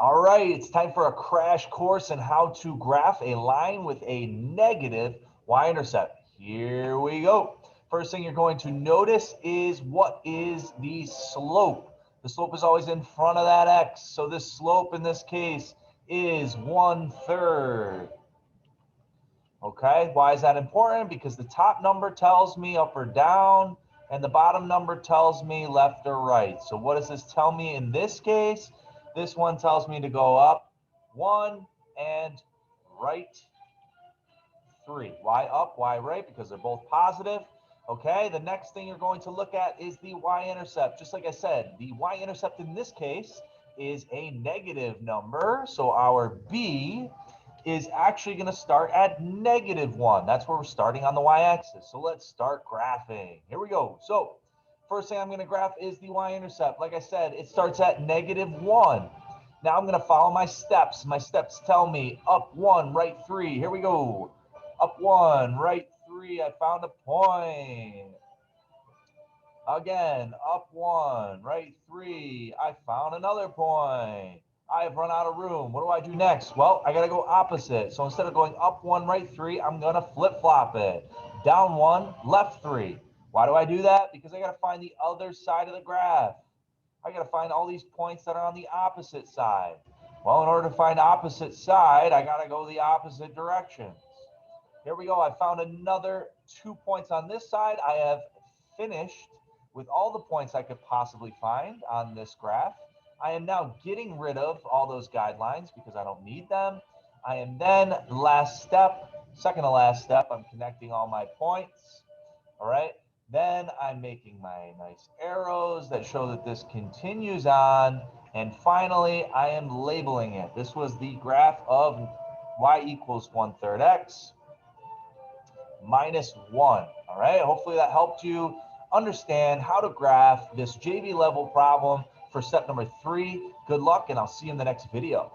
All right, it's time for a crash course in how to graph a line with a negative y-intercept. Here we go. First thing you're going to notice is what is the slope. The slope is always in front of that x. So this slope in this case is 1/3. Okay, why is that important? Because the top number tells me up or down, and the bottom number tells me left or right. So what does this tell me in this case? This one tells me to go up 1 and right 3. Why up, why right? Because they're both positive. Okay, the next thing you're going to look at is the y-intercept. Just like I said, the y-intercept in this case is a negative number. So our b is actually going to start at -1. That's where we're starting on the y-axis. So let's start graphing. Here we go. So first thing I'm going to graph is the y-intercept. Like I said, it starts at -1. Now I'm going to follow my steps. My steps tell me up 1, right 3. Here we go. Up 1, right 3. I found a point. Again, up 1, right 3. I found another point. I have run out of room. What do I do next? Well, I got to go opposite. So instead of going up 1, right 3, I'm going to flip-flop it. Down 1, left 3. Why do I do that? Because I got to find the other side of the graph. I got to find all these points that are on the opposite side. Well, in order to find opposite side, I got to go the opposite directions. Here we go. I found another 2 points on this side. I have finished with all the points I could possibly find on this graph. I am now getting rid of all those guidelines because I don't need them. I am then, last step, second to last step, I'm connecting all my points. All right. Then I'm making my nice arrows that show that this continues on. And finally, I am labeling it. This was the graph of y equals 1/3 x minus 1. All right. Hopefully that helped you understand how to graph this JV level problem for step number 3. Good luck, and I'll see you in the next video.